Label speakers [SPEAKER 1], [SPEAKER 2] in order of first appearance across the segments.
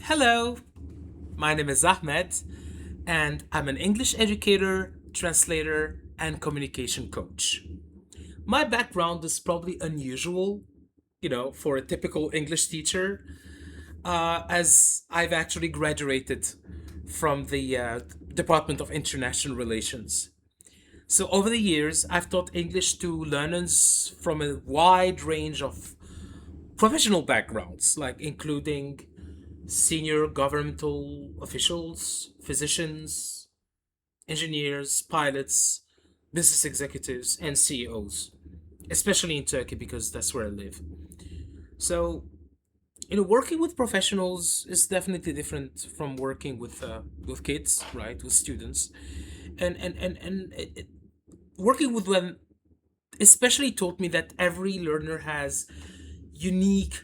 [SPEAKER 1] Hello, my name is Ahmed, and I'm an English educator, translator, and communication coach. My background is probably unusual, for a typical English teacher, as I've actually graduated from the Department of International Relations. So, over the years, I've taught English to learners from a wide range of professional backgrounds, like including senior governmental officials, physicians, engineers, pilots, business executives, and CEOs, especially in Turkey because that's where I live. So, working with professionals is definitely different from working with kids, right? With students, and working with them especially taught me that every learner has unique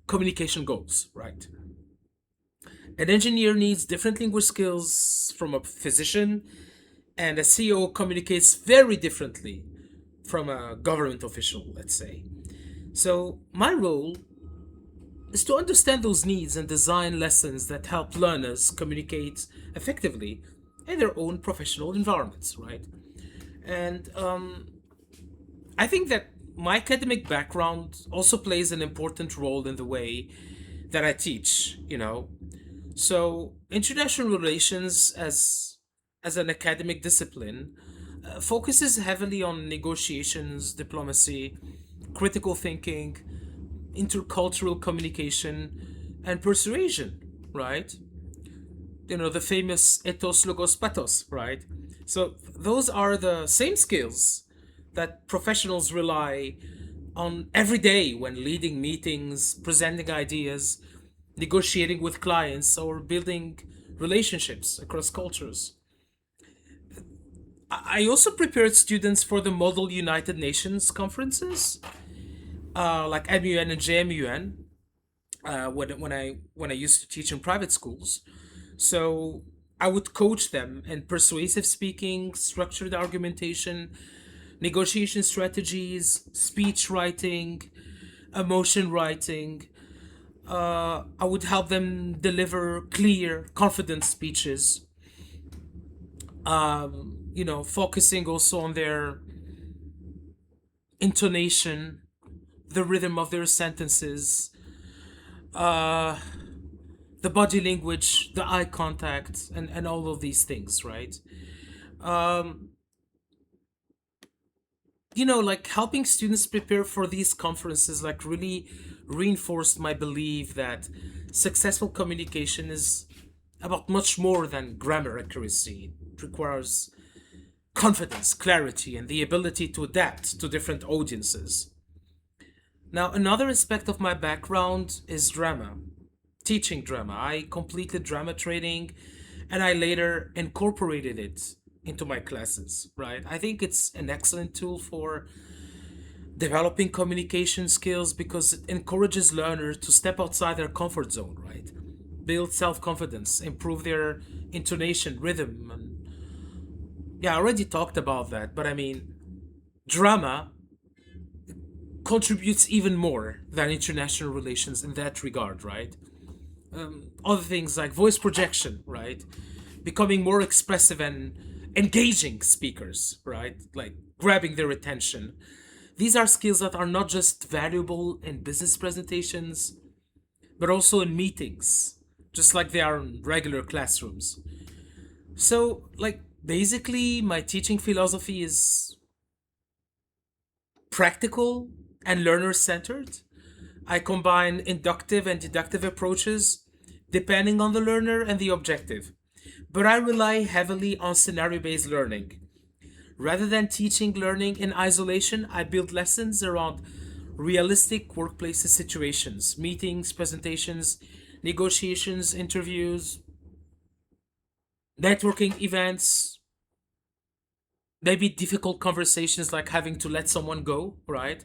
[SPEAKER 1] communication goals, right? An engineer needs different language skills from a physician, and a CEO communicates very differently from a government official, let's say. So, my role is to understand those needs and design lessons that help learners communicate effectively in their own professional environments, right? And I think that my academic background also plays an important role in the way that I teach, So, international relations as an academic discipline focuses heavily on negotiations, diplomacy, critical thinking, intercultural communication, and persuasion, right? The famous ethos, logos, pathos, right? So, those are the same skills that professionals rely on every day when leading meetings, presenting ideas, negotiating with clients, or building relationships across cultures. I also prepared students for the Model United Nations conferences, like MUN and JMUN, when I used to teach in private schools. So I would coach them in persuasive speaking, structured argumentation, negotiation strategies, speech writing, emotion writing. I would help them deliver clear, confident speeches. Focusing also on their intonation, the rhythm of their sentences, uh, the body language, the eye contact, and all of these things, right? Um, like helping students prepare for these conferences, like really reinforced my belief that successful communication is about much more than grammar accuracy. It requires confidence, clarity, and the ability to adapt to different audiences. Now, another aspect of my background is drama, teaching drama. I completed drama training and I later incorporated it into my classes, right? I think it's an excellent tool for developing communication skills because it encourages learners to step outside their comfort zone, right? Build self confidence, improve their intonation, rhythm, and yeah, I already talked about that, but I mean, drama contributes even more than international relations in that regard, right? Other things like voice projection, right? Becoming more expressive and engaging speakers, right? Like grabbing their attention. These are skills that are not just valuable in business presentations, but also in meetings, just like they are in regular classrooms. So, like, basically, my teaching philosophy is practical and learner centered. I combine inductive and deductive approaches depending on the learner and the objective, but I rely heavily on scenario based learning. Rather than teaching learning in isolation, I build lessons around realistic workplace situations, meetings, presentations, negotiations, interviews, networking events, maybe difficult conversations like having to let someone go, right?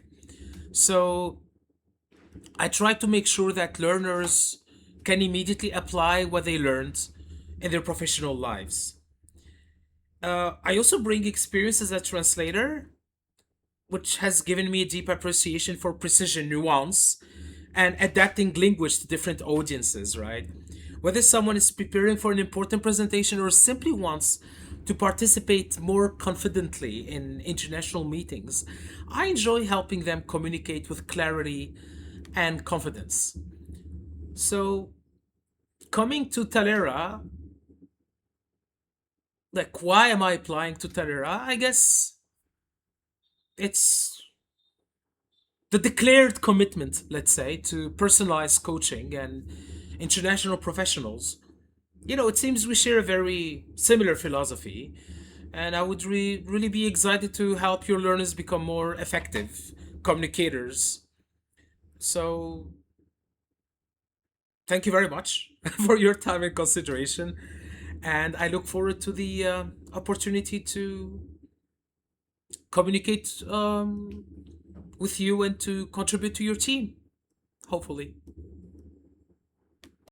[SPEAKER 1] So I try to make sure that learners can immediately apply what they learned in their professional lives. I also bring experience as a translator, which has given me a deep appreciation for precision, nuance, and adapting language to different audiences, right? Whether someone is preparing for an important presentation or simply wants to participate more confidently in international meetings, I enjoy helping them communicate with clarity and confidence. So, coming to Talera, like, why am I applying to Talera? I guess it's the declared commitment, let's say, to personalized coaching and international professionals. It seems we share a very similar philosophy, and I would really be excited to help your learners become more effective communicators. So, thank you very much for your time and consideration, and I look forward to the opportunity to communicate with you and to contribute to your team, hopefully.